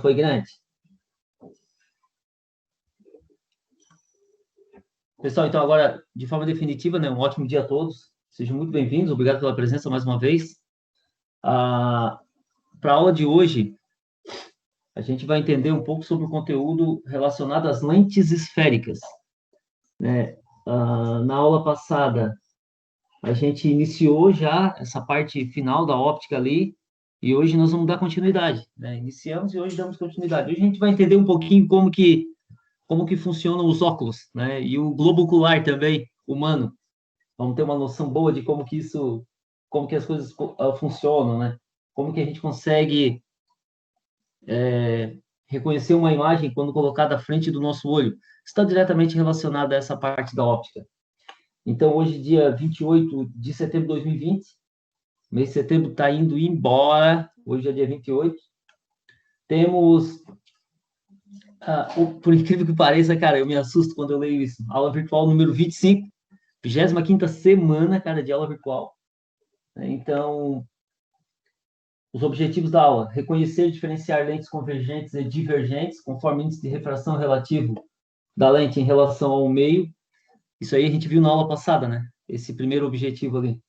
foi grande. Pessoal, então agora, de forma definitiva, né, um ótimo dia a todos. Sejam muito bem-vindos, obrigado pela presença mais uma vez. Para a aula de hoje, a gente vai entender um pouco sobre o conteúdo relacionado às lentes esféricas, né? Na aula passada, a gente iniciou já essa parte final da óptica ali, e hoje nós vamos dar continuidade, né? Iniciamos e hoje damos continuidade. Hoje a gente vai entender um pouquinho como que funcionam os óculos, né? E o globo ocular também, humano. Vamos ter uma noção boa de como que as coisas funcionam, né? Como que a gente consegue reconhecer uma imagem quando colocada à frente do nosso olho. Está diretamente relacionado a essa parte da óptica. Então, hoje, dia 28 de setembro de 2020, mês de setembro está indo embora, hoje é dia 28. Temos, por incrível que pareça, cara, eu me assusto quando eu leio isso, aula virtual número 25, 25ª semana, cara, de aula virtual. Então, os objetivos da aula: reconhecer e diferenciar lentes convergentes e divergentes, conforme o índice de refração relativo da lente em relação ao meio. Isso aí a gente viu na aula passada, né? Esse primeiro objetivo ali.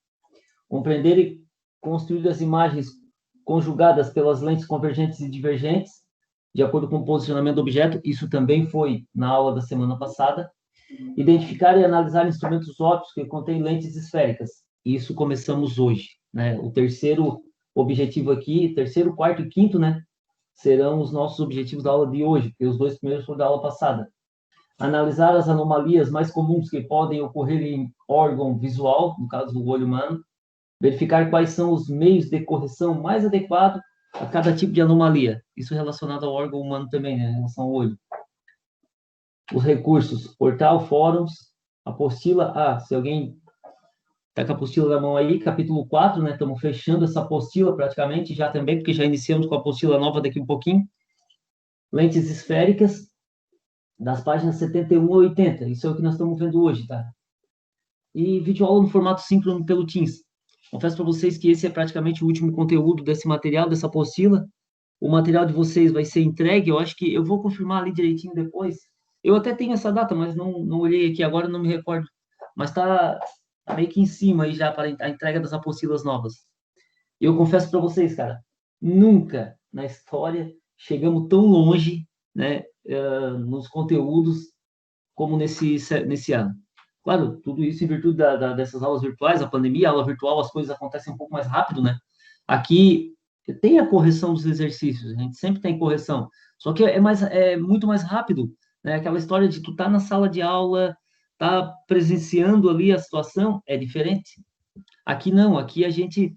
Compreender e construir as imagens conjugadas pelas lentes convergentes e divergentes, de acordo com o posicionamento do objeto. Isso também foi na aula da semana passada. Identificar e analisar instrumentos ópticos que contêm lentes esféricas. Isso começamos hoje, né? O terceiro objetivo aqui, terceiro, quarto e quinto, né? Serão os nossos objetivos da aula de hoje, porque os dois primeiros foram da aula passada. Analisar as anomalias mais comuns que podem ocorrer em órgão visual, no caso do olho humano. Verificar quais são os meios de correção mais adequados a cada tipo de anomalia. Isso relacionado ao órgão humano também, né? Em relação ao olho. Os recursos: portal, fóruns, apostila. Se alguém está com a apostila na mão aí, capítulo 4, né? Estamos fechando essa apostila praticamente já também, porque já iniciamos com a apostila nova daqui um pouquinho. Lentes esféricas, das páginas 71 a 80. Isso é o que nós estamos vendo hoje, tá? E videoaula no formato síncrono pelo Teams. Confesso para vocês que esse é praticamente o último conteúdo desse material, dessa apostila. O material de vocês vai ser entregue, eu acho que eu vou confirmar ali direitinho depois. Eu até tenho essa data, mas não olhei aqui agora, não me recordo. Mas está meio que em cima aí já para a entrega das apostilas novas. E eu confesso para vocês, cara, nunca na história chegamos tão longe, né, nos conteúdos como nesse ano. Claro, tudo isso em virtude dessas aulas virtuais, a pandemia, a aula virtual, as coisas acontecem um pouco mais rápido, né? Aqui tem a correção dos exercícios, a gente sempre tem correção, só que é muito mais rápido, né? Aquela história de tu tá na sala de aula, tá presenciando ali a situação, é diferente. Aqui não, aqui a gente,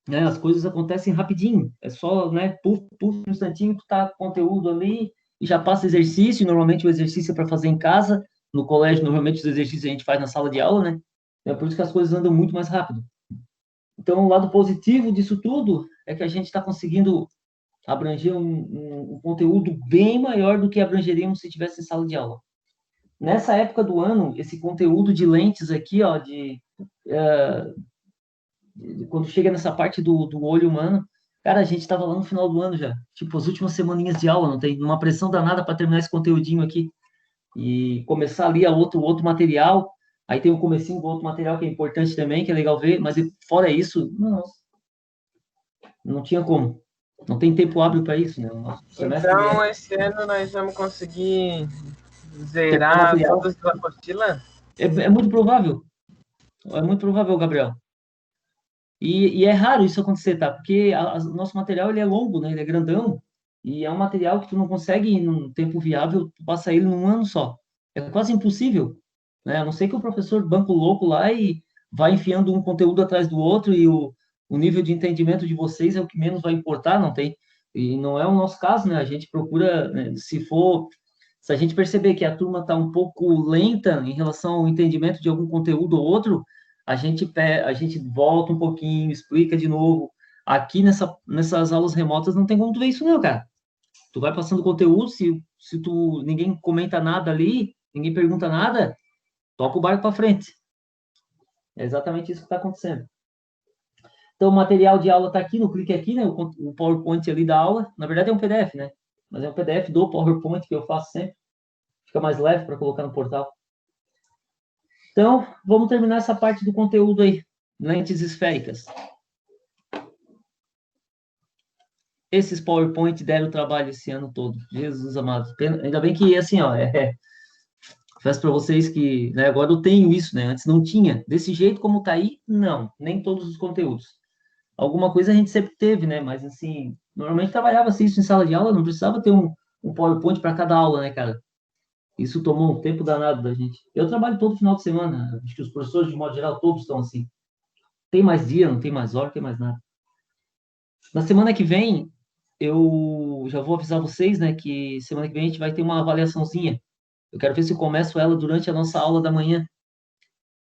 né, as coisas acontecem rapidinho, é só, né, puf, um instantinho, tu tá com conteúdo ali e já passa exercício, normalmente o exercício é para fazer em casa, no colégio, normalmente os exercícios a gente faz na sala de aula, né? É por isso que as coisas andam muito mais rápido. Então, o lado positivo disso tudo é que a gente está conseguindo abranger um conteúdo bem maior do que abrangeríamos se tivesse em sala de aula. Nessa época do ano, esse conteúdo de lentes aqui, ó, quando chega nessa parte do olho humano, cara, a gente estava lá no final do ano já, tipo, as últimas semaninhas de aula, não tem uma pressão danada para terminar esse conteúdinho aqui e começar ali a outro material. Aí tem o comecinho do outro material que é importante também, que é legal ver, mas fora isso, não tinha como. Não tem tempo hábil para isso, né? O nosso semestre Então, esse ano nós vamos conseguir terminar o zerar material. todas as apostilas? É muito provável. É muito provável, Gabriel. E é raro isso acontecer, tá? Porque o nosso material ele é longo, né? Ele é grandão. E é um material que tu não consegue, num tempo viável, tu passa ele num ano só. É quase impossível, né? A não ser que o professor banco louco lá e vai enfiando um conteúdo atrás do outro e o nível de entendimento de vocês é o que menos vai importar, não tem? E não é o nosso caso, né? A gente procura, né, se a gente perceber que a turma está um pouco lenta em relação ao entendimento de algum conteúdo ou outro, a gente volta um pouquinho, explica de novo. Aqui nessas aulas remotas não tem como tu ver isso não, cara. Tu vai passando conteúdo, se ninguém comenta nada ali, ninguém pergunta nada, toca o barco para frente. É exatamente isso que está acontecendo. Então, o material de aula está aqui, no clique aqui, né? O PowerPoint ali da aula. Na verdade, é um PDF, né? Mas é um PDF do PowerPoint que eu faço sempre. Fica mais leve para colocar no portal. Então, vamos terminar essa parte do conteúdo aí. Lentes esféricas. Esses PowerPoint deram trabalho esse ano todo. Jesus amado. Ainda bem que, assim, ó, confesso para vocês que, né, agora eu tenho isso, né? Antes não tinha. Desse jeito como tá aí, não. Nem todos os conteúdos. Alguma coisa a gente sempre teve, né? Mas, assim, normalmente trabalhava-se isso em sala de aula, não precisava ter um PowerPoint para cada aula, né, cara? Isso tomou um tempo danado da gente. Eu trabalho todo final de semana. Acho que os professores, de modo geral, todos estão assim. Tem mais dia, não tem mais hora, não tem mais nada. Na semana que vem, eu já vou avisar vocês, né, que semana que vem a gente vai ter uma avaliaçãozinha. Eu quero ver se eu começo ela durante a nossa aula da manhã,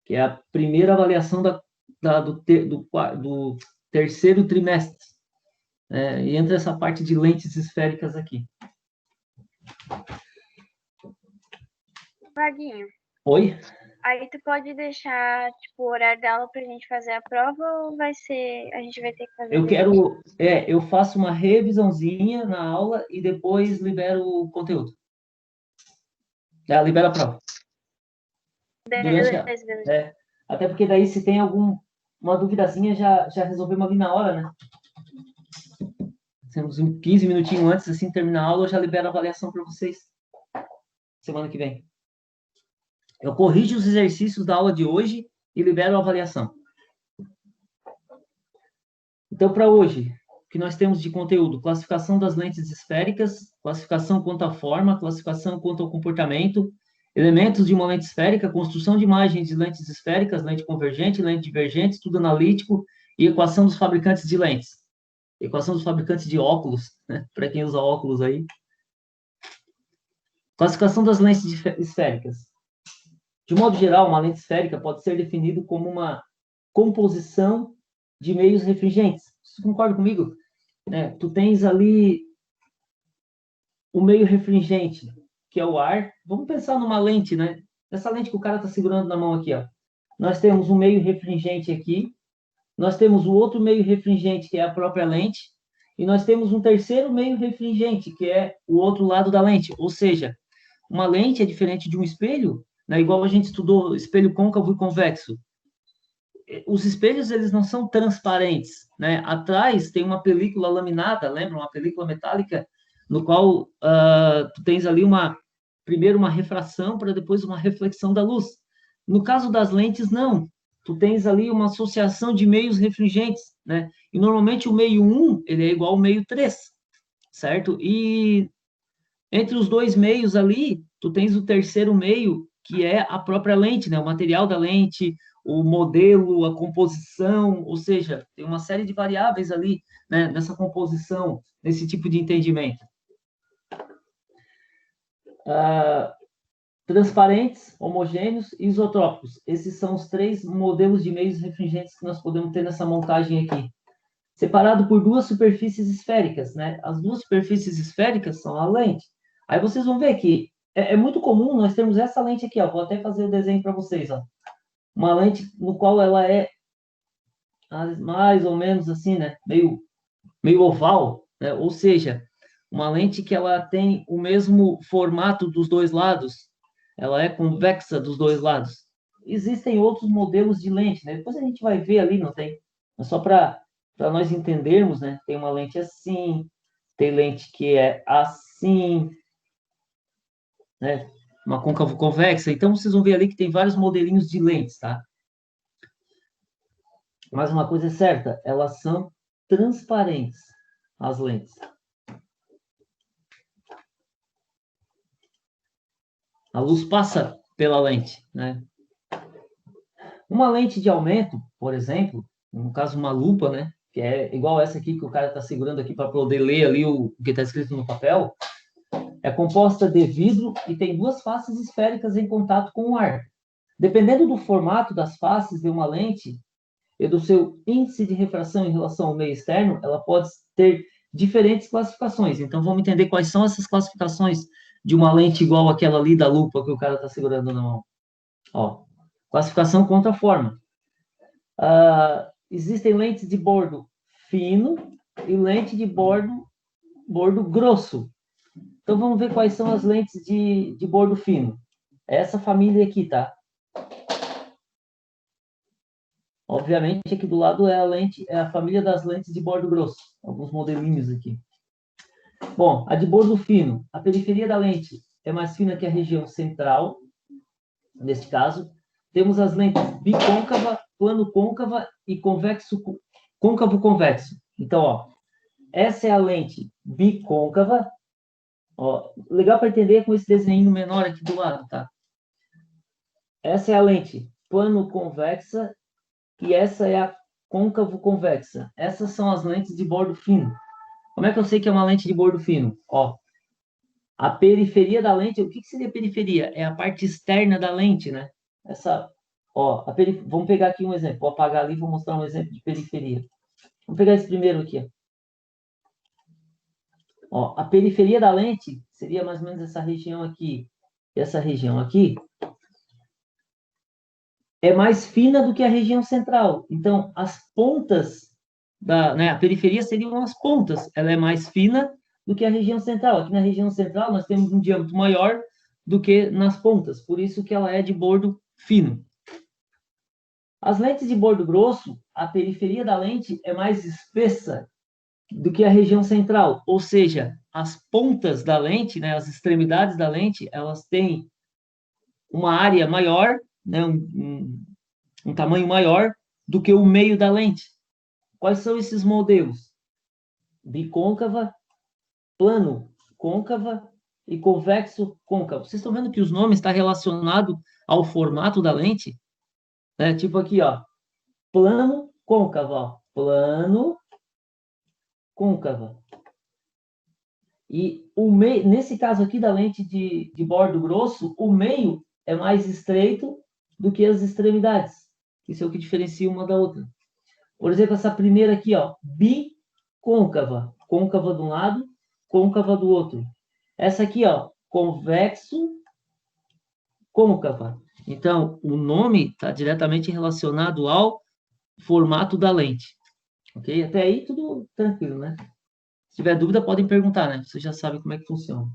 que é a primeira avaliação do terceiro trimestre. E entra essa parte de lentes esféricas aqui. Vaguinho, Oi? aí tu pode deixar, tipo, o horário da aula pra gente fazer a prova ou vai ser, a gente vai ter que fazer Eu depois? quero, eu faço uma revisãozinha na aula e depois libero o conteúdo. Libera a prova. Durante a, Beleza, beleza. até porque daí se tem alguma duvidazinha, já resolvemos ali na hora, né? Temos 15 minutinhos antes, assim, terminar a aula, eu já libero a avaliação para vocês. Semana que vem. Eu corrijo os exercícios da aula de hoje e libero a avaliação. Então, para hoje, o que nós temos de conteúdo? Classificação das lentes esféricas, classificação quanto à forma, classificação quanto ao comportamento, elementos de uma lente esférica, construção de imagens de lentes esféricas, lente convergente, lente divergente, estudo analítico e equação dos fabricantes de lentes. Equação dos fabricantes de óculos, né? Para quem usa óculos aí. Classificação das lentes esféricas. De modo geral, uma lente esférica pode ser definida como uma composição de meios refringentes. Você concorda comigo? Tu tens ali o meio refringente, que é o ar. Vamos pensar numa lente, né? Essa lente que o cara está segurando na mão aqui, ó. Nós temos um meio refringente aqui, nós temos o outro meio refringente, que é a própria lente, e nós temos um terceiro meio refringente, que é o outro lado da lente. Ou seja, uma lente é diferente de um espelho, né? Igual a gente estudou espelho côncavo e convexo. Os espelhos, eles não são transparentes, né? Atrás tem uma película laminada, lembra? Uma película metálica, no qual tu tens ali primeiro uma refração, para depois uma reflexão da luz. No caso das lentes, não. Tu tens ali uma associação de meios refringentes, né? E normalmente o meio 1, ele é igual ao meio 3, certo? E entre os dois meios ali, tu tens o terceiro meio, que é a própria lente, né? O material da lente, o modelo, a composição, ou seja, tem uma série de variáveis ali, né, nessa composição, nesse tipo de entendimento. Transparentes, homogêneos e isotrópicos. Esses são os três modelos de meios refringentes que nós podemos ter nessa montagem aqui. Separado por duas superfícies esféricas, né? As duas superfícies esféricas são a lente. Aí vocês vão ver que é muito comum nós termos essa lente aqui, ó. Vou até fazer o desenho para vocês, ó. Uma lente no qual ela é mais ou menos assim, né? Meio oval, né? Ou seja, uma lente que ela tem o mesmo formato dos dois lados, ela é convexa dos dois lados. Existem outros modelos de lente, né? Depois a gente vai ver ali, não tem? É só para nós entendermos, né? Tem uma lente assim, tem lente que é assim, né? Uma côncavo convexa. Então vocês vão ver ali que tem vários modelinhos de lentes, tá? Mas uma coisa é certa, elas são transparentes, as lentes. A luz passa pela lente, né? Uma lente de aumento, por exemplo, no caso uma lupa, né? Que é igual essa aqui que o cara está segurando aqui para poder ler ali o que está escrito no papel, é composta de vidro e tem duas faces esféricas em contato com o ar. Dependendo do formato das faces de uma lente e do seu índice de refração em relação ao meio externo, ela pode ter diferentes classificações. Então, vamos entender quais são essas classificações de uma lente igual àquela ali da lupa que o cara está segurando na mão. Ó, classificação contra a forma. existem lentes de bordo fino e lente de bordo grosso. Então, vamos ver quais são as lentes de bordo fino. Essa família aqui, tá? Obviamente, aqui do lado é a família das lentes de bordo grosso. Alguns modelinhos aqui. Bom, a de bordo fino. A periferia da lente é mais fina que a região central. Neste caso, temos as lentes bicôncava, plano côncava e convexo côncavo convexo. Então, ó, essa é a lente bicôncava. Ó, legal para entender com esse desenho menor aqui do lado, tá? Essa é a lente plano convexa e essa é a côncavo convexa. Essas são as lentes de bordo fino. Como é que eu sei que é uma lente de bordo fino? Ó, a periferia da lente, o que seria periferia? É a parte externa da lente, né? Essa, ó, vamos pegar aqui um exemplo. Vou apagar ali e vou mostrar um exemplo de periferia. Vamos pegar esse primeiro aqui, ó. Ó, a periferia da lente seria mais ou menos essa região aqui. Essa região aqui é mais fina do que a região central. Então, as pontas a periferia seriam as pontas. Ela é mais fina do que a região central. Aqui na região central nós temos um diâmetro maior do que nas pontas. Por isso que ela é de bordo fino. As lentes de bordo grosso, a periferia da lente é mais espessa do que a região central. Ou seja, as pontas da lente, né, as extremidades da lente, elas têm uma área maior, né, um tamanho maior do que o meio da lente. Quais são esses modelos? Bicôncava, plano côncava e convexo côncavo. Vocês estão vendo que os nomes estão relacionados ao formato da lente? Né? Tipo aqui, ó, plano côncavo, ó, plano côncava. E o meio, nesse caso aqui da lente de bordo grosso, o meio é mais estreito do que as extremidades. Isso é o que diferencia uma da outra. Por exemplo, essa primeira aqui, ó, bicôncava. Côncava de um lado, côncava do outro. Essa aqui, ó, convexo côncava. Então, o nome está diretamente relacionado ao formato da lente. Ok? Até aí, tudo tranquilo, né? Se tiver dúvida, podem perguntar, né? Você já sabe como é que funciona.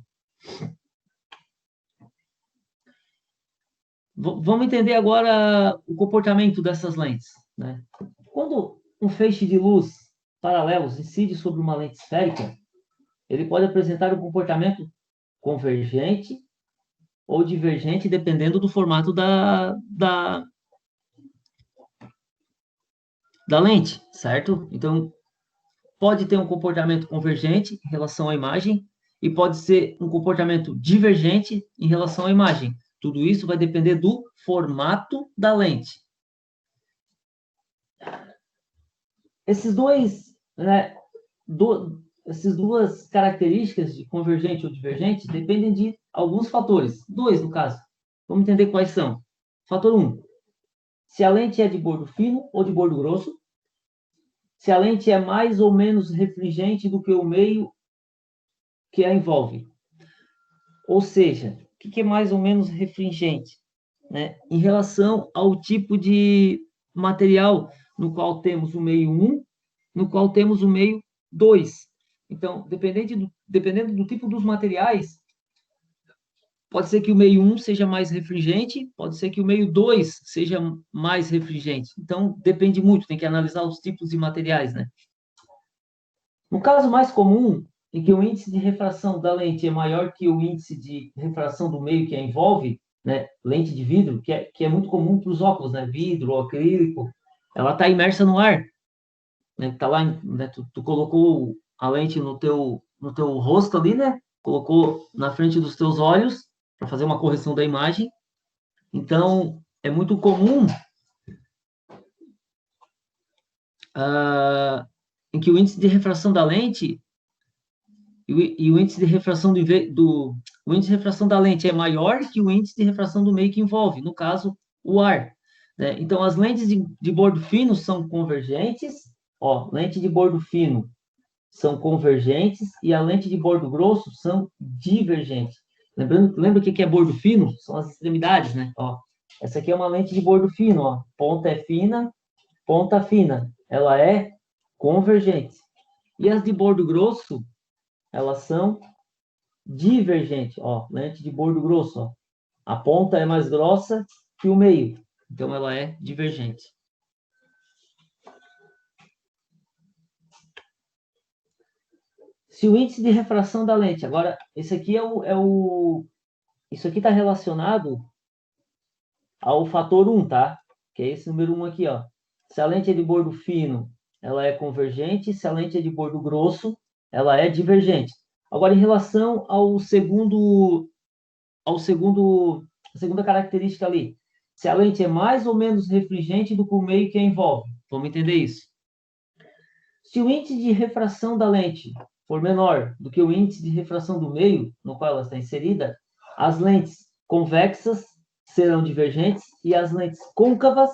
Vamos entender agora o comportamento dessas lentes, né? Quando um feixe de luz paralelos incide sobre uma lente esférica, ele pode apresentar um comportamento convergente ou divergente, dependendo do formato da lente, certo? Então, pode ter um comportamento convergente em relação à imagem e pode ser um comportamento divergente em relação à imagem. Tudo isso vai depender do formato da lente. Esses dois, né, essas duas características de convergente ou divergente dependem de alguns fatores. Dois, no caso. Vamos entender quais são. Fator 1. Se a lente é de bordo fino ou de bordo grosso. Se a lente é mais ou menos refringente do que o meio que a envolve. Ou seja, o que é mais ou menos refringente? Né? Em relação ao tipo de material no qual temos o meio 1, no qual temos o meio 2. Então, dependendo do tipo dos materiais, pode ser que o meio 1 seja mais refringente, pode ser que o meio 2 seja mais refringente. Então, depende muito, tem que analisar os tipos de materiais, né? No caso mais comum, em que o índice de refração da lente é maior que o índice de refração do meio que a envolve, né, lente de vidro, que é muito comum para os óculos, né, vidro, acrílico, ela está imersa no ar, né, tá lá, né, tu colocou a lente no teu rosto ali, né, colocou na frente dos teus olhos para fazer uma correção da imagem. Então, é muito comum em que o índice de refração da lente e o índice de refração o índice de refração da lente é maior que o índice de refração do meio que envolve, no caso, o ar. Né? Então, as lentes de bordo fino são convergentes, ó, lente de bordo fino são convergentes e a lente de bordo grosso são divergentes. Lembra o que é bordo fino? São as extremidades, né? Ó, essa aqui é uma lente de bordo fino, ó, ponta é fina, ponta fina, ela é convergente. E as de bordo grosso, elas são divergentes. Ó, lente de bordo grosso, ó. A ponta é mais grossa que o meio, então ela é divergente. Se o índice de refração da lente, agora, esse aqui isso aqui está relacionado ao fator 1, tá? Que é esse número 1 aqui, ó. Se a lente é de bordo fino, ela é convergente. Se a lente é de bordo grosso, ela é divergente. Agora, em relação a segunda característica ali, se a lente é mais ou menos refringente do que o meio que a envolve. Vamos entender isso. Se o índice de refração da lente for menor do que o índice de refração do meio no qual ela está inserida, as lentes convexas serão divergentes e as lentes côncavas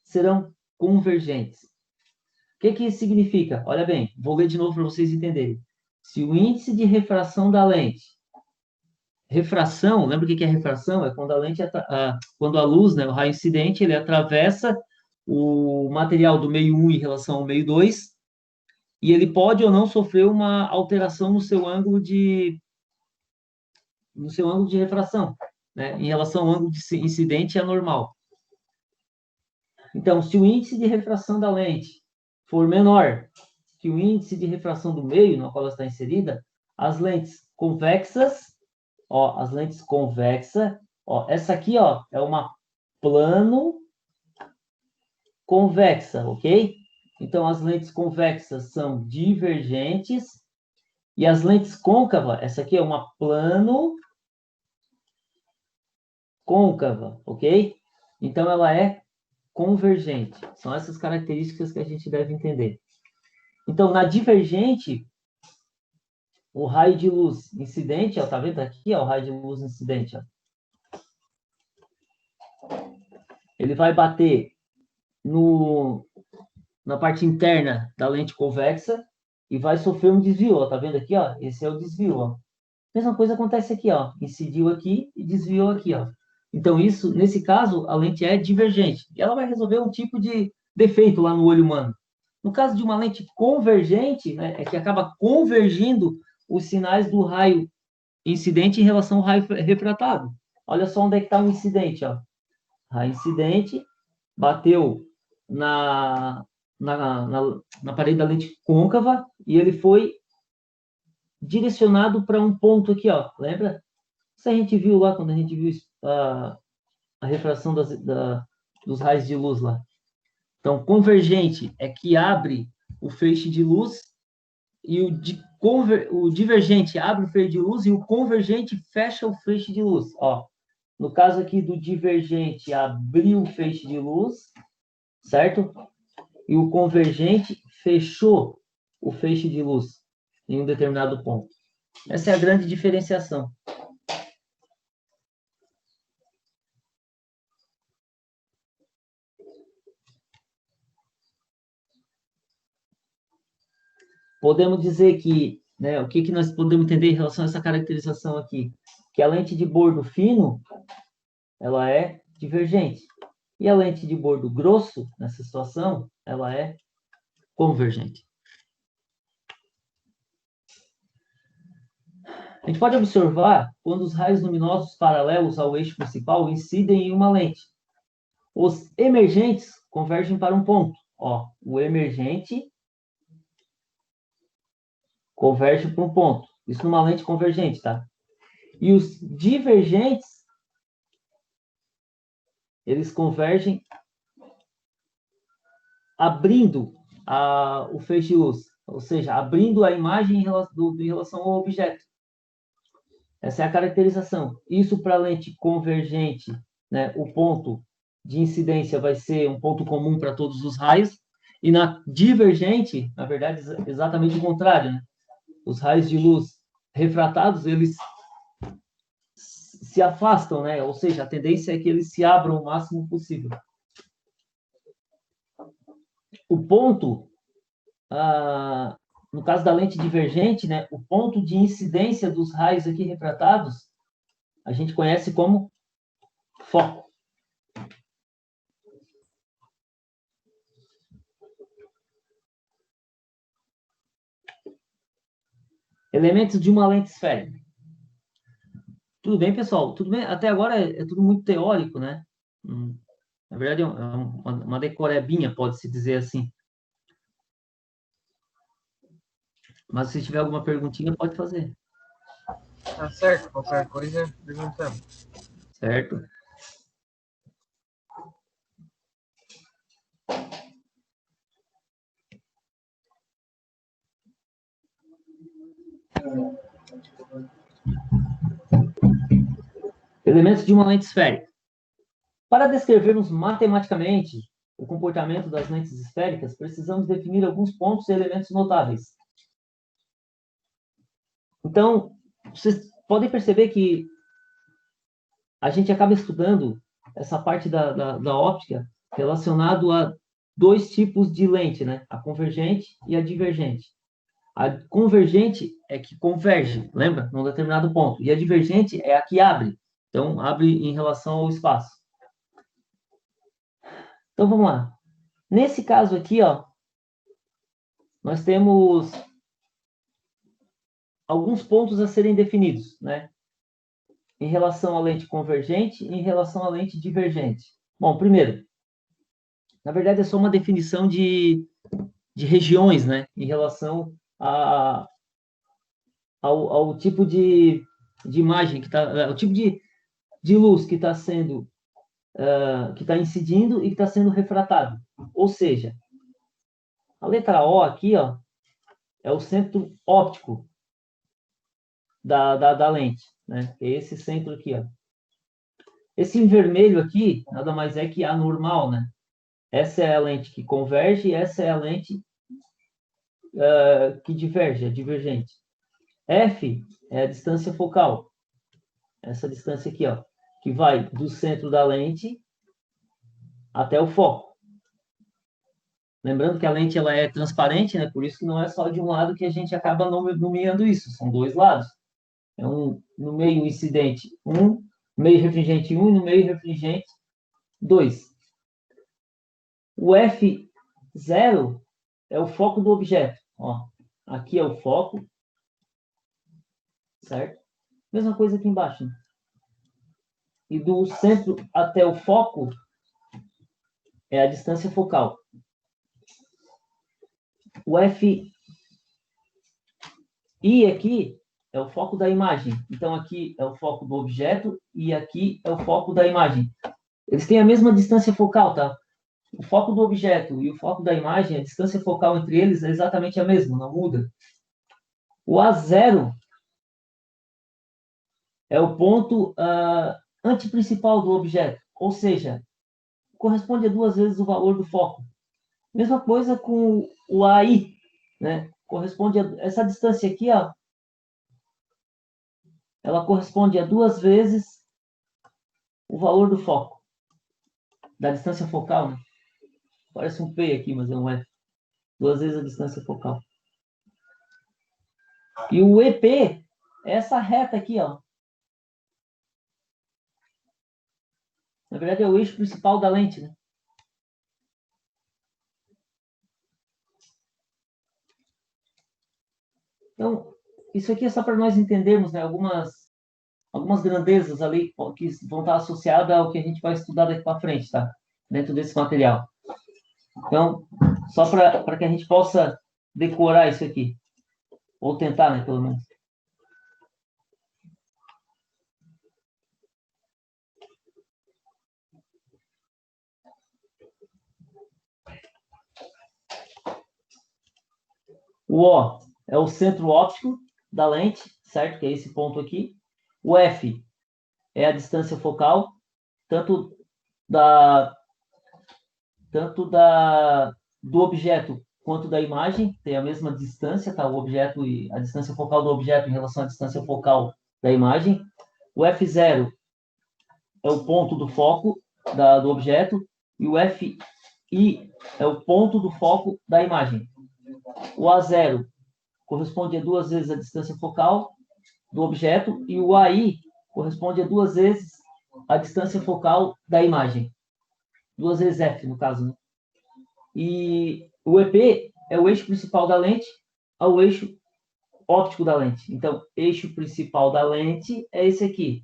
serão convergentes. O que isso significa? Olha bem, vou ler de novo para vocês entenderem. Se o índice de refração da lente, refração, lembra o que é refração? É quando a lente, quando a luz, né, o raio incidente, ele atravessa o material do meio 1 em relação ao meio 2, e ele pode ou não sofrer uma alteração no seu ângulo de refração, né, em relação ao ângulo de incidente anormal. Então, se o índice de refração da lente for menor que o índice de refração do meio no qual ela está inserida, as lentes convexas, ó, as lentes convexas, ó, essa aqui, ó, é uma plano convexa, ok? Então, as lentes convexas são divergentes e as lentes côncavas, essa aqui é uma plano côncava, ok? Então, ela é convergente. São essas características que a gente deve entender. Então, na divergente, o raio de luz incidente, ó, tá vendo aqui, ó, o raio de luz incidente, ó. Ele vai bater na parte interna da lente convexa e vai sofrer um desvio, ó, tá vendo aqui, ó? Esse é o desvio, ó. Mesma coisa acontece aqui, ó. Incidiu aqui e desviou aqui, ó. Então, isso, nesse caso, a lente é divergente. E ela vai resolver um tipo de defeito lá no olho humano. No caso de uma lente convergente, né, é que acaba convergindo os sinais do raio incidente em relação ao raio refratado. Olha só onde é que está o incidente, ó. Raio incidente bateu na parede da lente côncava e ele foi direcionado para um ponto aqui, ó. Lembra? Isso a gente viu lá quando a gente viu a refração dos raios de luz lá. Então, convergente é que abre o feixe de luz e o divergente abre o feixe de luz e o convergente fecha o feixe de luz. Ó, no caso aqui do divergente, abriu o feixe de luz, certo? E o convergente fechou o feixe de luz em um determinado ponto. Essa é a grande diferenciação. Podemos dizer que, né, o que nós podemos entender em relação a essa caracterização aqui? Que a lente de bordo fino, ela é divergente. E a lente de bordo grosso, nessa situação, ela é convergente. A gente pode observar quando os raios luminosos paralelos ao eixo principal incidem em uma lente. Os emergentes convergem para um ponto. Ó, o emergente converge para um ponto. Isso numa lente convergente, tá? E os divergentes, eles convergem abrindo o feixe de luz, ou seja, abrindo a imagem em relação ao objeto. Essa é a caracterização. Isso para a lente convergente, né, o ponto de incidência vai ser um ponto comum para todos os raios, e na divergente, na verdade, exatamente o contrário, né? Os raios de luz refratados, eles se afastam, né? Ou seja, a tendência é que eles se abram o máximo possível. O ponto, no caso da lente divergente, né, o ponto de incidência dos raios aqui refratados, a gente conhece como foco. Elementos de uma lente esférica. Tudo bem, pessoal? Tudo bem? Até agora é tudo muito teórico, né? Na verdade, uma decorebinha, pode-se dizer assim. Mas se tiver alguma perguntinha, pode fazer. Tá certo, qualquer coisa, perguntando. Certo? Elementos de uma lente esférica. Para descrevermos matematicamente o comportamento das lentes esféricas, precisamos definir alguns pontos e elementos notáveis. Então, vocês podem perceber que a gente acaba estudando essa parte da óptica relacionado a dois tipos de lente, né? A convergente e a divergente. A convergente é que converge, lembra? Num determinado ponto. E a divergente é a que abre. Então, abre em relação ao espaço. Então, vamos lá. Nesse caso aqui, ó, nós temos alguns pontos a serem definidos, né? Em relação à lente convergente e em relação à lente divergente. Bom, primeiro, na verdade é só uma definição de regiões, né? Em relação ao tipo de imagem que está, o tipo de luz que está sendo, que está incidindo e que está sendo refratado. Ou seja, a letra O aqui, ó, é o centro óptico da lente, né? É esse centro aqui, ó. Esse em vermelho aqui, nada mais é que a normal, né? Essa é a lente que converge e essa é a lente que diverge, a divergente. F é a distância focal. Essa distância aqui, ó, que vai do centro da lente até o foco. Lembrando que a lente ela é transparente, né? Por isso que não é só de um lado que a gente acaba nomeando isso. São dois lados. É no meio incidente 1, no meio refringente 1 e no meio refringente 2. O F0 é o foco do objeto. Ó, aqui é o foco, certo? Mesma coisa aqui embaixo. Né? E do centro até o foco é a distância focal. O FI aqui é o foco da imagem. Então, aqui é o foco do objeto e aqui é o foco da imagem. Eles têm a mesma distância focal, tá? O foco do objeto e o foco da imagem, a distância focal entre eles é exatamente a mesma, não muda. O A0 é o ponto antiprincipal do objeto, ou seja, corresponde a 2 vezes o valor do foco. Mesma coisa com o AI, né? Corresponde a essa distância aqui, ó, ela corresponde a 2 vezes o valor do foco, da distância focal, né? Parece um P aqui, mas é um F. 2 vezes a distância focal. E o EP é essa reta aqui, ó. Na verdade, é o eixo principal da lente, né? Então, isso aqui é só para nós entendermos, né, algumas grandezas ali que vão estar associadas ao que a gente vai estudar daqui para frente, tá? Dentro desse material. Então, só para que a gente possa decorar isso aqui. Ou tentar, né, pelo menos. O O é o centro óptico da lente, certo? Que é esse ponto aqui. O F é a distância focal, tanto do objeto quanto da imagem, tem a mesma distância, tá? O objeto e a distância focal do objeto em relação à distância focal da imagem. O F0 é o ponto do foco do objeto e o FI é o ponto do foco da imagem. O A0 corresponde a 2 vezes a distância focal do objeto e o AI corresponde a 2 vezes a distância focal da imagem. 2 vezes F, no caso, né? E o EP é o eixo principal da lente ao eixo óptico da lente. Então, eixo principal da lente é esse aqui.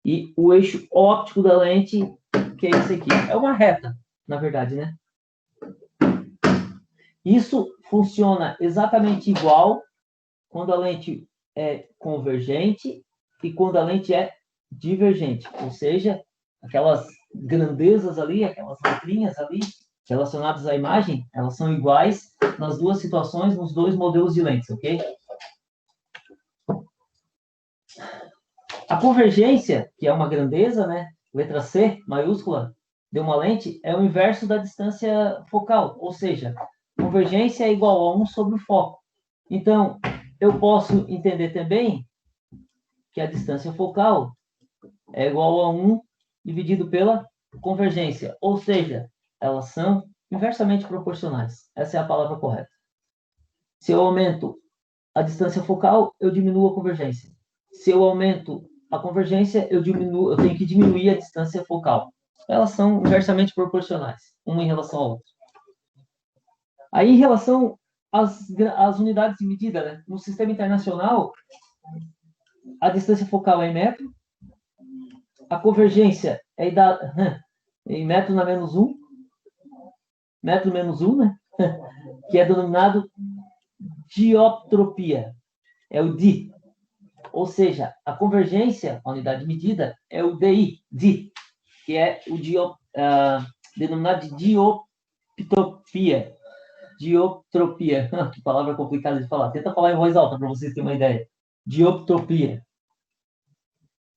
E o eixo óptico da lente, que é esse aqui. É uma reta, na verdade, né? Isso funciona exatamente igual quando a lente é convergente e quando a lente é divergente. Ou seja, aquelas grandezas ali, aquelas letrinhas ali relacionadas à imagem, elas são iguais nas duas situações, nos dois modelos de lentes, ok? A convergência, que é uma grandeza, né? Letra C, maiúscula, de uma lente, é o inverso da distância focal. Ou seja, convergência é igual a 1 sobre o foco. Então, eu posso entender também que a distância focal é igual a 1 dividido pela convergência. Ou seja, elas são inversamente proporcionais. Essa é a palavra correta. Se eu aumento a distância focal, eu diminuo a convergência. Se eu aumento a convergência, eu tenho que diminuir a distância focal. Elas são inversamente proporcionais, uma em relação à outra. Aí, em relação às unidades de medida, né? No sistema internacional, a distância focal é em metro, a convergência é em metro na menos 1, metro menos 1, né? Que é denominado dioptropia. É o di. Ou seja, a convergência, a unidade de medida, é o DI, que é o denominado de dioptropia. Dioptropia. Que palavra complicada de falar. Tenta falar em voz alta para vocês terem uma ideia. Dioptropia.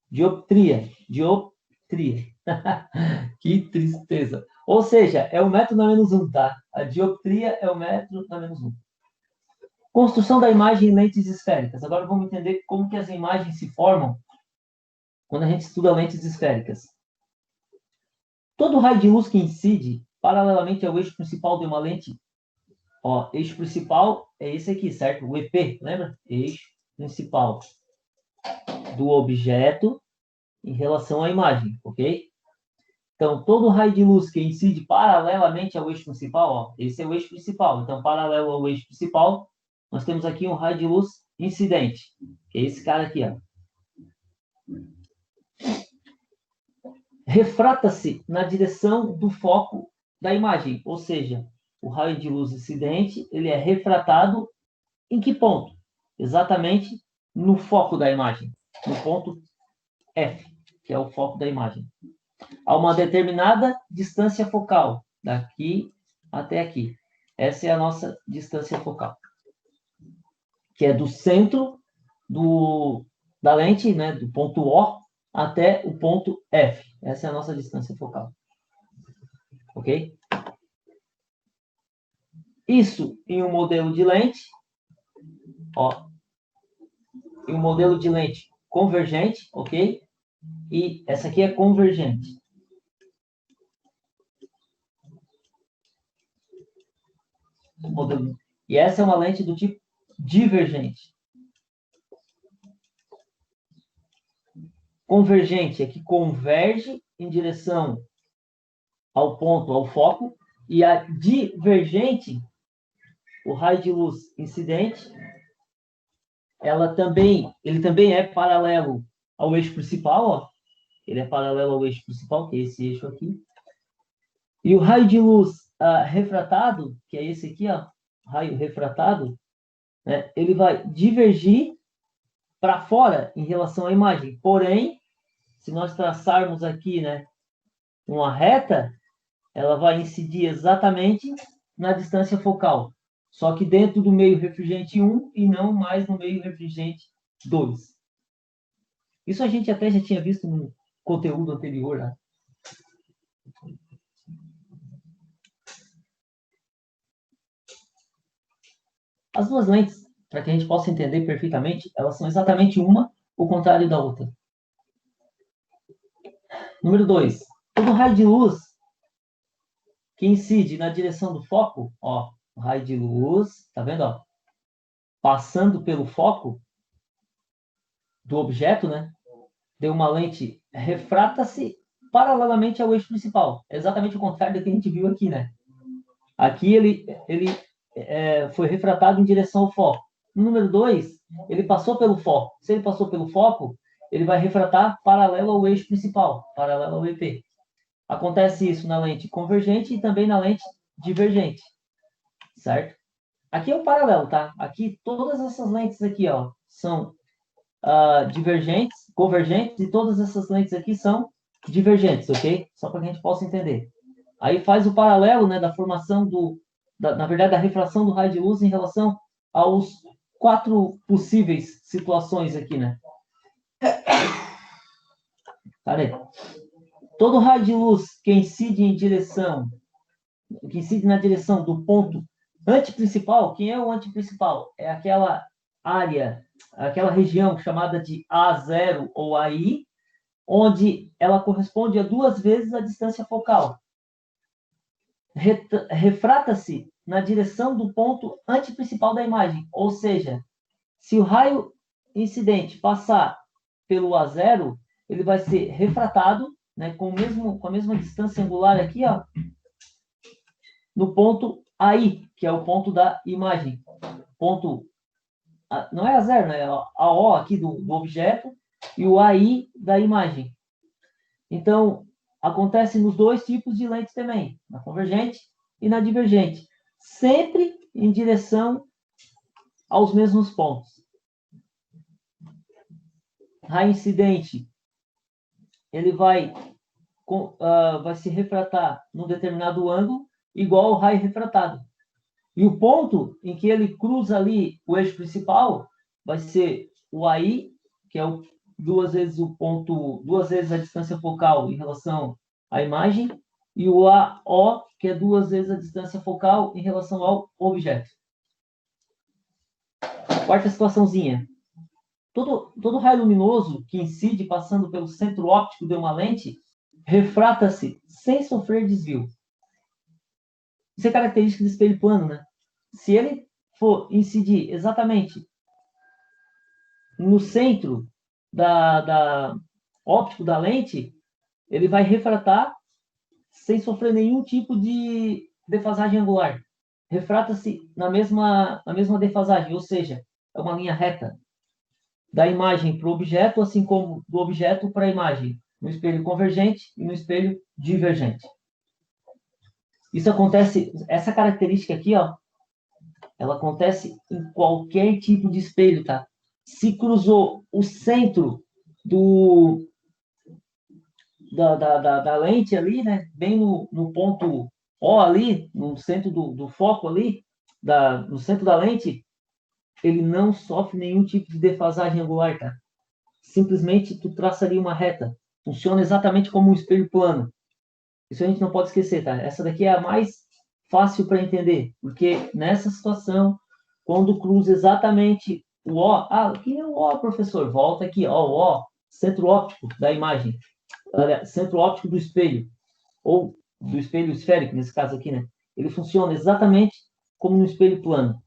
Dioptria. Dioptria. Que tristeza. Ou seja, é o metro na menos 1, tá? A dioptria é o metro na menos 1. Construção da imagem em lentes esféricas. Agora vamos entender como que as imagens se formam quando a gente estuda lentes esféricas. Todo raio de luz que incide paralelamente ao eixo principal de uma lente, eixo principal é esse aqui, certo? O EP, lembra? Eixo principal do objeto em relação à imagem, ok? Então, todo raio de luz que incide paralelamente ao eixo principal, esse é o eixo principal. Então, paralelo ao eixo principal, nós temos aqui um raio de luz incidente, que é esse cara aqui, ó. Refrata-se na direção do foco da imagem, ou seja, o raio de luz incidente, ele é refratado em que ponto? Exatamente no foco da imagem, no ponto F, que é o foco da imagem. A uma determinada distância focal, daqui até aqui. Essa é a nossa distância focal, que é do centro da lente, né, do ponto O até o ponto F. Essa é a nossa distância focal. Ok? Isso em um modelo de lente, em um modelo de lente convergente, ok? E essa aqui é convergente. E essa é uma lente do tipo divergente. Convergente é que converge em direção ao ponto, ao foco, e a divergente, o raio de luz incidente, ele também é paralelo ao eixo principal, ó. Ele é paralelo ao eixo principal, que é esse eixo aqui. E o raio de luz refratado, que é esse aqui, ó, raio refratado, né, ele vai divergir para fora em relação à imagem. Porém, se nós traçarmos aqui, né, uma reta, ela vai incidir exatamente na distância focal, só que dentro do meio refringente 1 e não mais no meio refringente 2. Isso a gente até já tinha visto no conteúdo anterior, né? As duas lentes, para que a gente possa entender perfeitamente, elas são exatamente uma o contrário da outra. Número 2. Todo raio de luz que incide na direção do foco, ó, o raio de luz, tá vendo, ó? Passando pelo foco do objeto, né? De uma lente, refrata-se paralelamente ao eixo principal. É exatamente o contrário do que a gente viu aqui, né? Aqui ele foi refratado em direção ao foco. No número 2, ele passou pelo foco. Se ele passou pelo foco, ele vai refratar paralelo ao eixo principal, paralelo ao EP. Acontece isso na lente convergente e também na lente divergente, certo? Aqui é o paralelo, tá? Aqui, todas essas lentes aqui, ó, são divergentes, convergentes, e todas essas lentes aqui são divergentes, ok? Só para que a gente possa entender. Aí faz o paralelo, né, da formação na verdade, da refração do raio de luz em relação aos 4 possíveis situações aqui, né? Cadê? Todo raio de luz que incide na direção do ponto antiprincipal, quem é o antiprincipal? É aquela área, aquela região chamada de A0 ou AI, onde ela corresponde a 2 vezes a distância focal. Refrata-se na direção do ponto antiprincipal da imagem, ou seja, se o raio incidente passar pelo A0, ele vai ser refratado, né, com a mesma distância angular aqui, ó, no ponto AI, que é o ponto da imagem. Ponto, não é A0, né? É a O aqui do objeto e o AI da imagem. Então, acontece nos 2 tipos de lentes também, na convergente e na divergente, sempre em direção aos mesmos pontos. Raio incidente, ele vai se refratar num determinado ângulo, igual ao raio refratado. E o ponto em que ele cruza ali o eixo principal vai ser o AI, que é 2 vezes a distância focal em relação à imagem, e o AO, que é 2 vezes a distância focal em relação ao objeto. Quarta situaçãozinha. Todo raio luminoso que incide passando pelo centro óptico de uma lente refrata-se sem sofrer desvio. Isso é característica do espelho plano, né? Se ele for incidir exatamente no centro óptico da lente, ele vai refratar sem sofrer nenhum tipo de defasagem angular. Refrata-se na mesma defasagem, ou seja, é uma linha reta da imagem para o objeto, assim como do objeto para a imagem, no espelho convergente e no espelho divergente. Isso acontece, essa característica aqui, ó, ela acontece em qualquer tipo de espelho, tá? Se cruzou o centro da lente ali, né? Bem no ponto O ali, no centro do foco ali, no centro da lente, ele não sofre nenhum tipo de defasagem angular, tá? Simplesmente tu traçaria uma reta. Funciona exatamente como um espelho plano. Isso a gente não pode esquecer, tá? Essa daqui é a mais fácil para entender, porque nessa situação, quando cruza exatamente o O, o que é o O, professor? Volta aqui, ó, o O, centro óptico da imagem, centro óptico do espelho, ou do espelho esférico, nesse caso aqui, né? Ele funciona exatamente como no espelho plano.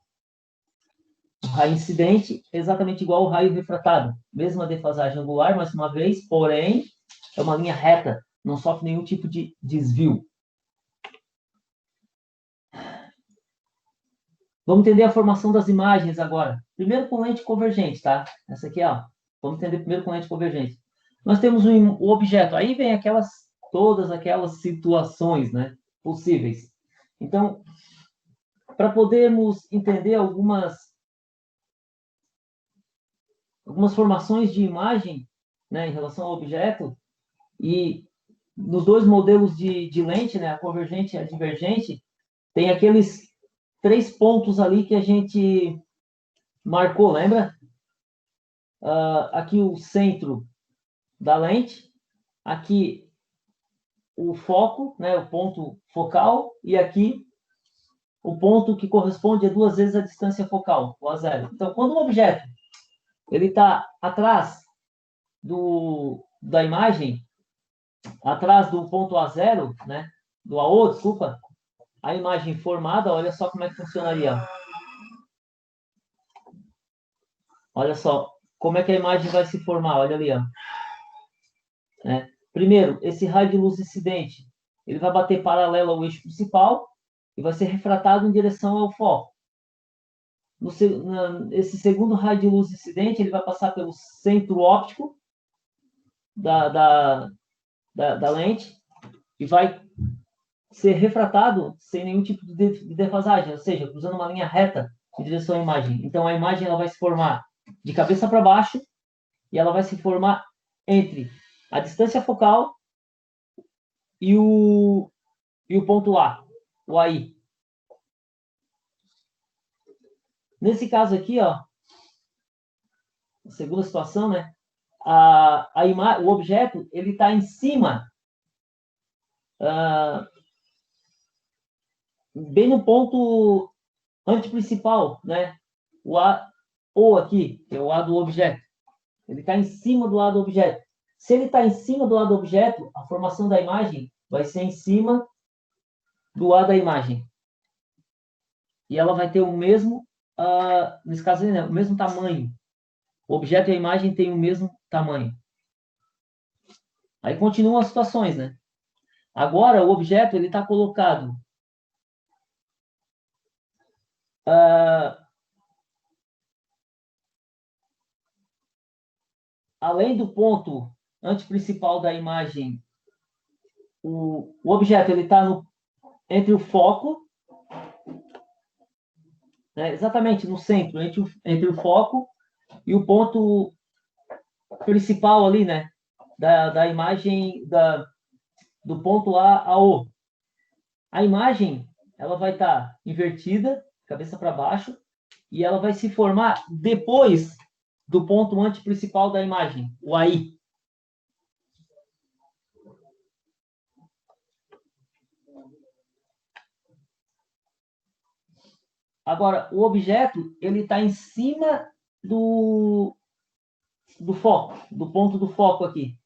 O raio incidente é exatamente igual ao raio refratado. Mesma defasagem angular, mais uma vez, porém, é uma linha reta, não sofre nenhum tipo de desvio. Vamos entender a formação das imagens agora. Primeiro com lente convergente, tá? Essa aqui, ó. Vamos entender primeiro com lente convergente. Nós temos o objeto. Aí vem todas aquelas situações, né, possíveis. Então, para podermos entender algumas formações de imagem, né, em relação ao objeto, e nos 2 modelos de lente, né, a convergente e a divergente, tem aqueles 3 pontos ali que a gente marcou, lembra? Aqui o centro da lente, aqui o foco, né, o ponto focal, e aqui o ponto que corresponde a 2 vezes a distância focal, o A0. Então, quando um objeto ele está atrás da imagem, atrás do ponto A0, né, do AO, desculpa, a imagem formada, olha só como é que funcionaria. Olha só como é que a imagem vai se formar, olha ali, ó. Né? Primeiro, esse raio de luz incidente, ele vai bater paralelo ao eixo principal e vai ser refratado em direção ao foco. esse segundo raio de luz incidente, ele vai passar pelo centro óptico da lente e vai ser refratado sem nenhum tipo de defasagem, ou seja, cruzando uma linha reta em direção à imagem. Então, a imagem ela vai se formar de cabeça para baixo e ela vai se formar entre a distância focal e o ponto A, o AI. Nesse caso aqui, ó, a segunda situação, né? O objeto ele está em cima, bem no ponto antiprincipal, né? O A, ou aqui, que é o A do objeto. Ele está em cima do A do objeto. Se ele está em cima do A do objeto, a formação da imagem vai ser em cima do A da imagem. E ela vai ter o mesmo, nesse caso, né, o mesmo tamanho. O objeto e a imagem têm o mesmo tamanho. Aí continuam as situações, né? Agora, o objeto ele está colocado além do ponto antiprincipal da imagem, o objeto ele está entre o foco, né, exatamente no centro, entre o foco e o ponto principal ali, né, da imagem do ponto A a O. A imagem ela vai estar invertida, cabeça para baixo, e ela vai se formar depois do ponto antiprincipal da imagem, o AI. Agora, o objeto ele está em cima do foco, do ponto do foco aqui.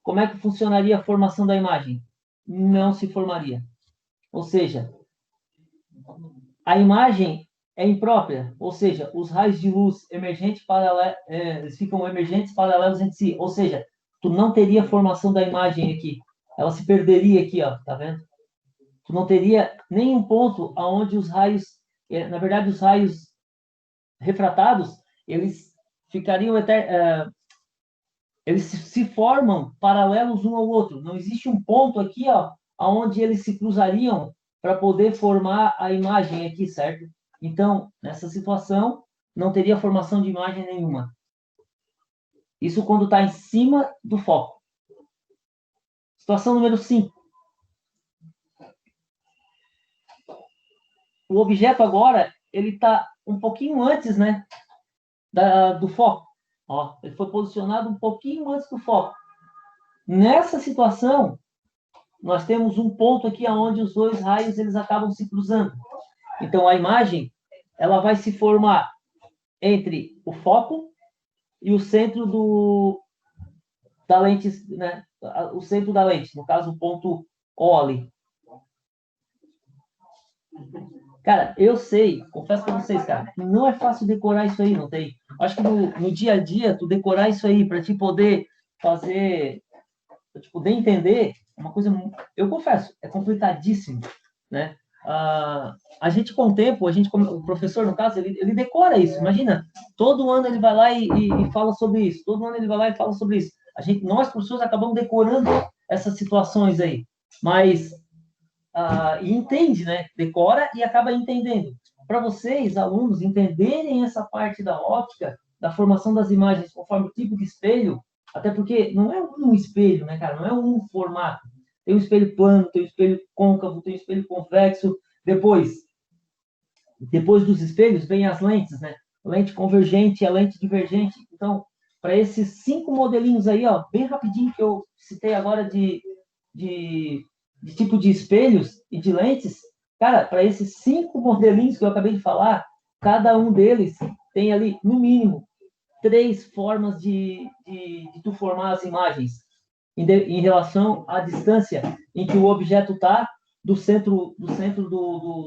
Como é que funcionaria a formação da imagem? Não se formaria. Ou seja, a imagem é imprópria, ou seja, os raios de luz emergentes eles ficam emergentes paralelos entre si, ou seja, tu não teria formação da imagem aqui, ela se perderia aqui, ó, tá vendo? Tu não teria nenhum ponto aonde os raios, na verdade, os raios refratados, eles ficariam eles se formam paralelos um ao outro. Não existe um ponto aqui, ó, aonde eles se cruzariam para poder formar a imagem aqui, certo? Então, nessa situação, não teria formação de imagem nenhuma. Isso quando está em cima do foco. Situação número 5. O objeto agora, ele está um pouquinho antes, né, do foco. Ó, ele foi posicionado um pouquinho antes do foco. Nessa situação, nós temos um ponto aqui onde os dois raios eles acabam se cruzando. Então, a imagem ela vai se formar entre o foco e o centro da lente, né? O centro da lente, no caso, o ponto O ali. Cara, eu sei, confesso para vocês, cara, que não é fácil decorar isso aí, não tem? Acho que no dia a dia, tu decorar isso aí para te poder fazer, para te poder entender, é uma coisa, eu confesso, é complicadíssimo, né? A gente com o tempo, o professor, no caso, ele decora isso. Imagina, todo ano ele vai lá e fala sobre isso. Todo ano ele vai lá e fala sobre isso. Nós, professores, acabamos decorando essas situações aí. Mas, e entende, né? Decora e acaba entendendo. Para vocês, alunos, entenderem essa parte da óptica, da formação das imagens conforme o tipo de espelho, até porque não é um espelho, né, cara? Não é um formato. Tem um espelho plano, tem um espelho côncavo, tem um espelho convexo. Depois dos espelhos, vem as lentes, né? Lente convergente e a lente divergente. Então, para esses 5 modelinhos aí, ó, bem rapidinho que eu citei agora de tipo de espelhos e de lentes, cara, para esses 5 modelinhos que eu acabei de falar, cada um deles tem ali, no mínimo, 3 formas de tu formar as imagens em relação à distância em que o objeto está do centro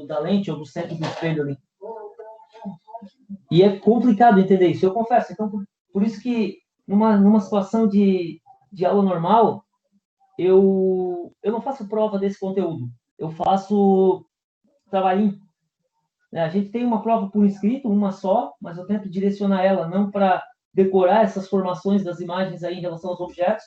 da lente ou do centro do espelho ali. E é complicado entender isso, eu confesso. Então, por isso que numa situação de aula normal, eu não faço prova desse conteúdo. Eu faço trabalhinho, né? A gente tem uma prova por escrito, uma só, mas eu tento direcionar ela não para decorar essas formações das imagens aí em relação aos objetos,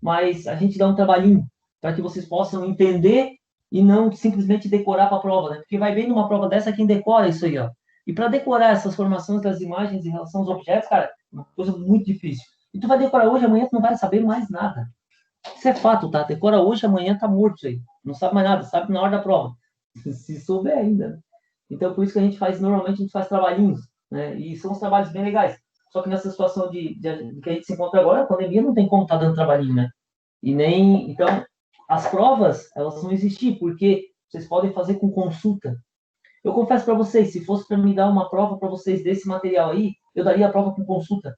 mas a gente dá um trabalhinho para que vocês possam entender e não simplesmente decorar para a prova, né? Porque vai bem numa prova dessa quem decora isso aí, ó. E para decorar essas formações das imagens em relação aos objetos, cara, é uma coisa muito difícil. E tu vai decorar hoje, amanhã tu não vai saber mais nada. Isso é fato, tá? Decora hoje, amanhã tá morto isso aí. Não sabe mais nada, sabe na hora da prova. Se souber ainda, né? Então, por isso que a gente faz, normalmente a gente faz trabalhinhos, né? E são uns trabalhos bem legais. Só que nessa situação de que a gente se encontra agora, a pandemia não tem como estar dando trabalhinho, né? E nem. Então, as provas, elas vão existir, porque vocês podem fazer com consulta. Eu confesso para vocês, se fosse para me dar uma prova para vocês desse material aí, eu daria a prova com consulta.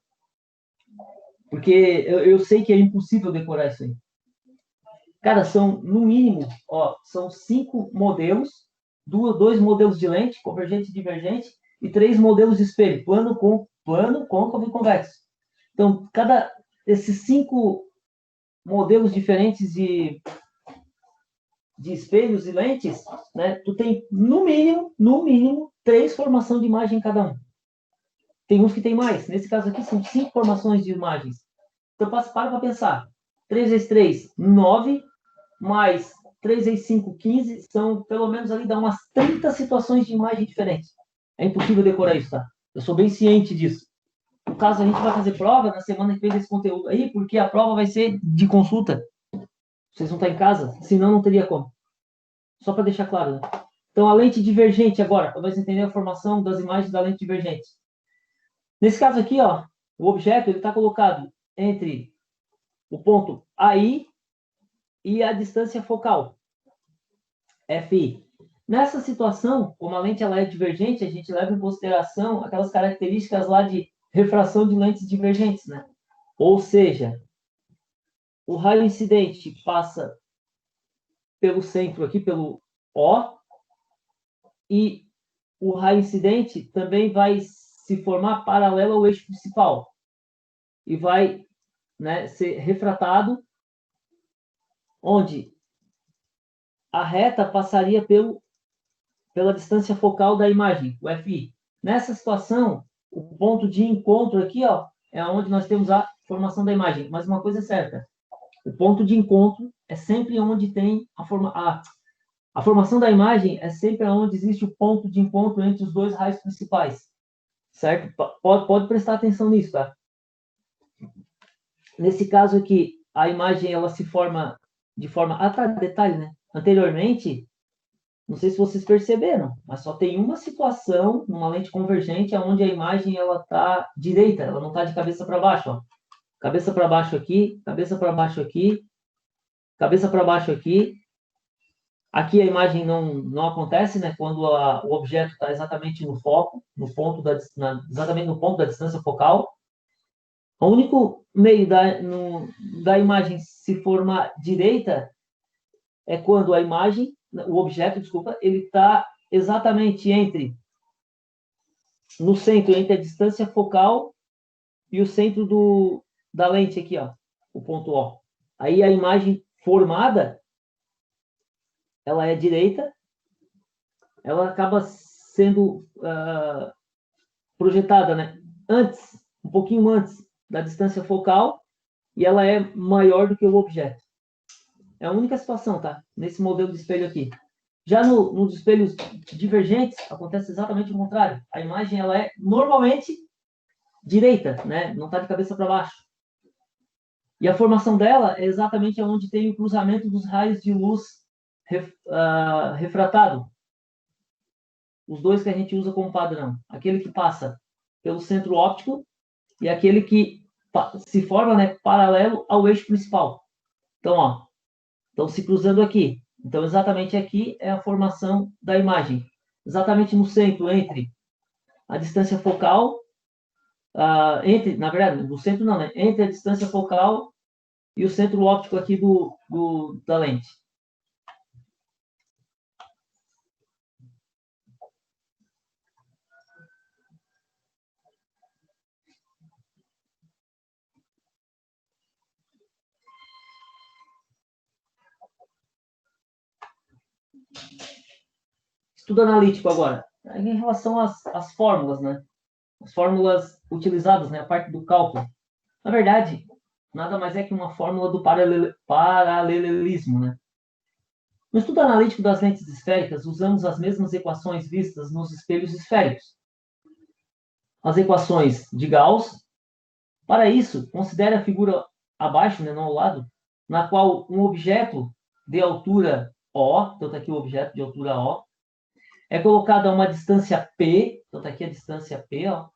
Porque eu sei que é impossível decorar isso aí. Cara, são, no mínimo, ó, são 5 modelos, 2 modelos de lente, convergente e divergente, e 3 modelos de espelho, plano, côncavo e convexo. Então, cada esses 5 modelos diferentes de espelhos e lentes, né, tu tem, no mínimo, 3 formações de imagem em cada um. Tem uns que tem mais. Nesse caso aqui, são 5 formações de imagens. Então, para pensar. 3 vezes 3, 9, mais 3 vezes 5, 15, são pelo menos ali, dá umas 30 situações de imagem diferentes. É impossível decorar isso, tá? Eu sou bem ciente disso. No caso, a gente vai fazer prova na semana que vem desse conteúdo aí, porque a prova vai ser de consulta. Vocês vão estar em casa, senão não teria como. Só para deixar claro, né? Então, a lente divergente agora, para você entender a formação das imagens da lente divergente. Nesse caso aqui, ó, o objeto está colocado entre o ponto AI e a distância focal, FI. Nessa situação, como a lente ela é divergente, a gente leva em consideração aquelas características lá de refração de lentes divergentes, né? Ou seja, o raio incidente passa pelo centro aqui, pelo O, e o raio incidente também vai se formar paralelo ao eixo principal e vai, né, ser refratado, onde a reta passaria pela distância focal da imagem, o FI. Nessa situação, o ponto de encontro aqui, ó, é onde nós temos a formação da imagem. Mas uma coisa é certa, o ponto de encontro é sempre onde tem a formação da imagem é sempre onde existe o ponto de encontro entre os 2 raios principais, certo? Pode prestar atenção nisso, tá? Nesse caso aqui, a imagem ela se forma de forma... Ah, tá, detalhe, né? Anteriormente, não sei se vocês perceberam, mas só tem uma situação numa lente convergente onde a imagem ela está direita, ela não está de cabeça para baixo, ó. Cabeça para baixo aqui, cabeça para baixo aqui, cabeça para baixo aqui. Aqui a imagem não acontece, né? Quando o objeto está exatamente no foco, no ponto exatamente no ponto da distância focal. O único meio da imagem se formar direita é quando a imagem, o objeto, desculpa, ele está exatamente no centro, entre a distância focal e o centro da lente aqui, ó, o ponto O. Aí a imagem formada, ela é direita, ela acaba sendo projetada, né, um pouquinho antes da distância focal, e ela é maior do que o objeto. É a única situação, tá? Nesse modelo de espelho aqui. Já nos espelhos divergentes, acontece exatamente o contrário. A imagem ela é normalmente direita, né? Não está de cabeça para baixo. E a formação dela é exatamente onde tem o cruzamento dos raios de luz refratado. Os 2 que a gente usa como padrão. Aquele que passa pelo centro óptico e aquele que se forma, né, paralelo ao eixo principal. Então, ó, estão se cruzando aqui. Então, exatamente aqui é a formação da imagem. Exatamente no centro, entre a distância focal, na verdade, no centro não, né? Entre a distância focal e o centro óptico aqui da lente. Estudo analítico agora. Em relação às fórmulas, né? As fórmulas utilizadas, né? A parte do cálculo. Na verdade, nada mais é que uma fórmula do paralelismo, né? No estudo analítico das lentes esféricas, usamos as mesmas equações vistas nos espelhos esféricos. As equações de Gauss. Para isso, considere a figura abaixo, né, não ao lado, na qual um objeto de altura O, então está aqui o objeto de altura O, é colocado a uma distância P, então está aqui a distância P, ó,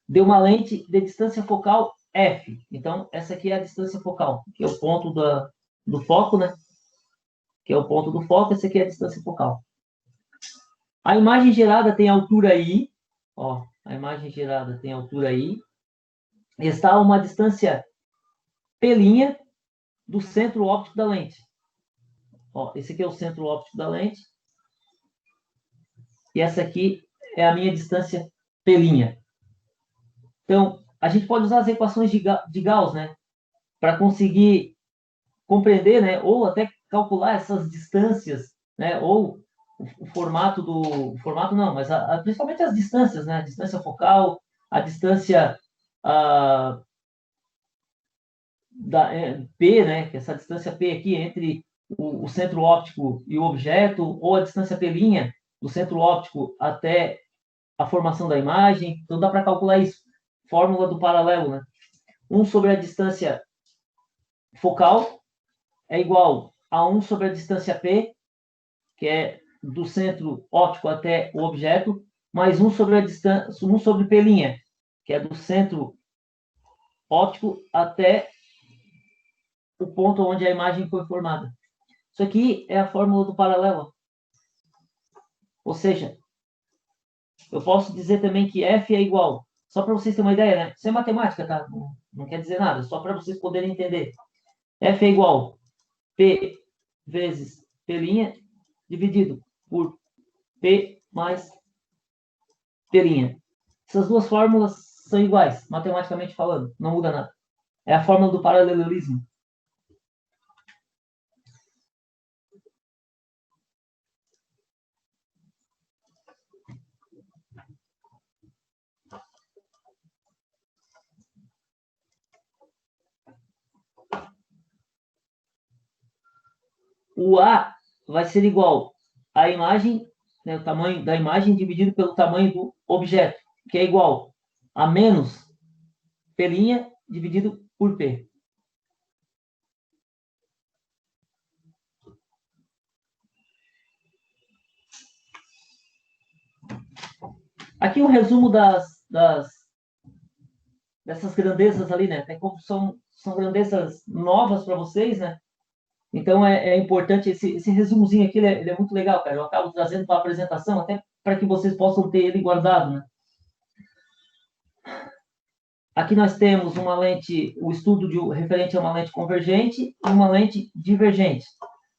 de uma lente de distância focal F. Então, essa aqui é a distância focal, que é o ponto do foco, né? Que é o ponto do foco, essa aqui é a distância focal. A imagem gerada tem altura I, ó, a imagem gerada tem altura I, está a uma distância P' do centro óptico da lente. Ó, esse aqui é o centro óptico da lente. E essa aqui é a minha distância P'. Então, a gente pode usar as equações de Gauss, né? Para conseguir compreender, né? Ou até calcular essas distâncias, né? Ou o formato do... O formato não, mas principalmente as distâncias, né? A distância focal, a distância P, né? Que é essa distância P aqui entre o centro óptico e o objeto, ou a distância P' do centro óptico até a formação da imagem. Então, dá para calcular isso. Fórmula do paralelo, né? 1 sobre a distância focal é igual a 1 sobre a distância P, que é do centro óptico até o objeto, mais 1 sobre a distância, 1 sobre P', que é do centro óptico até o ponto onde a imagem foi formada. Isso aqui é a fórmula do paralelo. Ou seja, eu posso dizer também que F é igual, só para vocês terem uma ideia, né? Isso é matemática, tá? Não quer dizer nada, só para vocês poderem entender. F é igual P vezes P' dividido por P mais P'. Essas duas fórmulas são iguais, matematicamente falando, não muda nada. É a fórmula do paralelismo. O A vai ser igual à imagem, né, o tamanho da imagem dividido pelo tamanho do objeto, que é igual a menos P' dividido por P. Aqui um resumo dessas grandezas ali, né? Até como são grandezas novas para vocês, né? Então é importante esse resumozinho aqui, ele é muito legal, cara. Eu acabo trazendo para a apresentação até para que vocês possam ter ele guardado, né? Aqui nós temos uma lente, o estudo referente a uma lente convergente e uma lente divergente.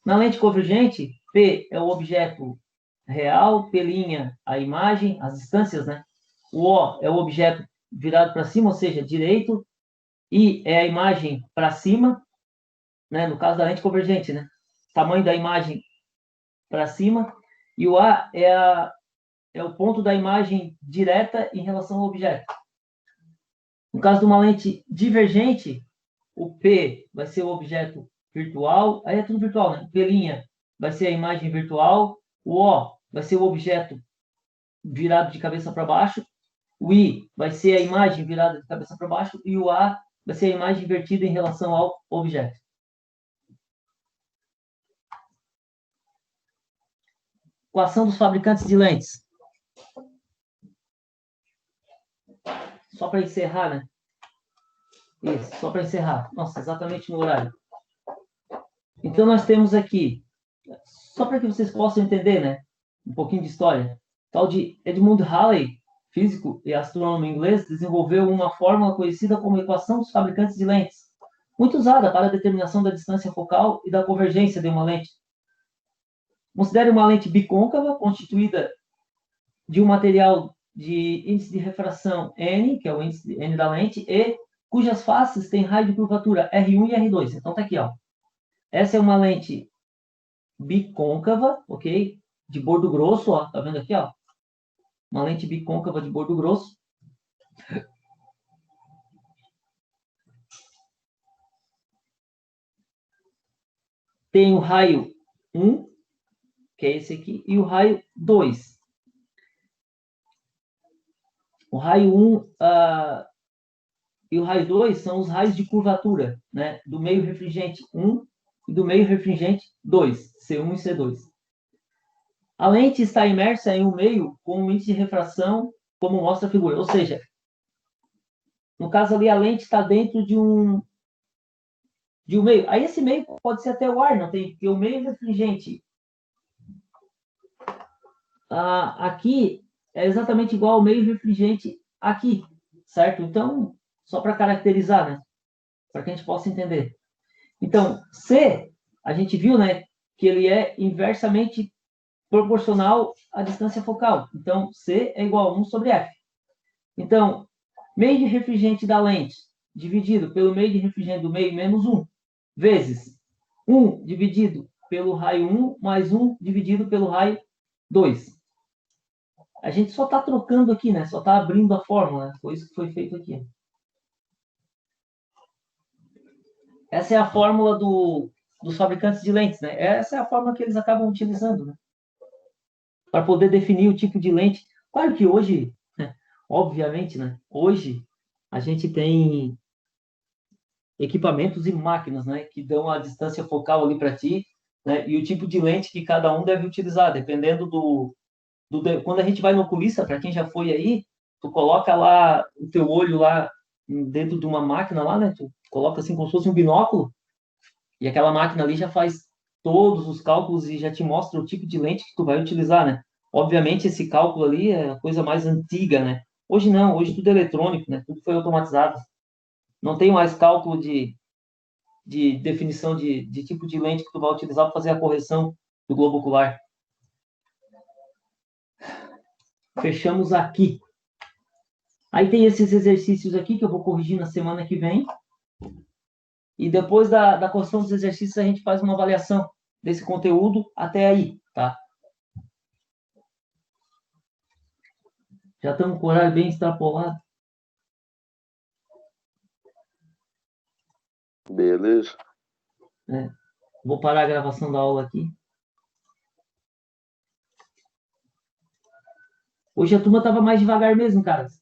Na lente convergente, P é o objeto real, P' a imagem, as distâncias, né? O O é o objeto virado para cima, ou seja, direito, I é a imagem para cima, né? No caso da lente convergente, né? Tamanho da imagem para cima, e o A é o ponto da imagem direta em relação ao objeto. No caso de uma lente divergente, o P vai ser o objeto virtual, aí é tudo virtual, né? O P' vai ser a imagem virtual, o O vai ser o objeto virado de cabeça para baixo, o I vai ser a imagem virada de cabeça para baixo e o A vai ser a imagem invertida em relação ao objeto. Equação dos fabricantes de lentes. Só para encerrar, né? Isso, só para encerrar. Nossa, exatamente no horário. Então, nós temos aqui, só para que vocês possam entender, né? Um pouquinho de história. Tal de Edmund Halley, físico e astrônomo inglês, desenvolveu uma fórmula conhecida como equação dos fabricantes de lentes, muito usada para a determinação da distância focal e da convergência de uma lente. Considere uma lente bicôncava, constituída de um material de índice de refração N, que é o índice N da lente, e cujas faces têm raio de curvatura R1 e R2. Então, tá aqui, ó. Essa é uma lente bicôncava, ok? de bordo grosso, ó, tá vendo aqui, ó? Uma lente bicôncava de bordo grosso. Tem o raio 1, que é esse aqui, e o raio 2. O raio 1 e o raio 2 são os raios de curvatura, né? Do meio refringente 1 e do meio refringente 2, C1 e C2. A lente está imersa em um meio com um índice de refração, como mostra a figura. Ou seja, no caso ali, a lente está dentro de um meio. Aí esse meio pode ser até o ar, não tem? Porque o meio refringente aqui é exatamente igual ao meio refringente aqui, certo? Então, só para caracterizar, né? Para que a gente possa entender. Então, C, a gente viu, né, que ele é inversamente proporcional à distância focal. Então, C é igual a 1 sobre F. Então, meio de refringente da lente dividido pelo meio de refringente do meio menos 1, vezes 1 dividido pelo raio 1 mais 1 dividido pelo raio 2. A gente só está trocando aqui, né? Só está abrindo a fórmula. Né? Foi isso que foi feito aqui. Essa é a fórmula dos fabricantes de lentes, né? Essa é a fórmula que eles acabam utilizando, né? Para poder definir o tipo de lente. Claro que hoje, né? Obviamente, né? Hoje a gente tem equipamentos e máquinas, né? Que dão a distância focal ali para ti, né? E o tipo de lente que cada um deve utilizar, dependendo quando a gente vai no oculista, para quem já foi aí, tu coloca lá o teu olho lá dentro de uma máquina lá, né? Tu coloca assim como se fosse um binóculo e aquela máquina ali já faz todos os cálculos e já te mostra o tipo de lente que tu vai utilizar, né? Obviamente esse cálculo ali é a coisa mais antiga, né? Hoje não, hoje tudo é eletrônico, né? Tudo foi automatizado. Não tem mais cálculo de definição de tipo de lente que tu vai utilizar para fazer a correção do globo ocular. Fechamos aqui. Aí tem esses exercícios aqui que eu vou corrigir na semana que vem. E depois da correção dos exercícios, a gente faz uma avaliação desse conteúdo até aí, tá? Já estamos com o horário bem extrapolado. Beleza. Vou parar a gravação da aula aqui. Hoje a turma estava mais devagar mesmo, cara.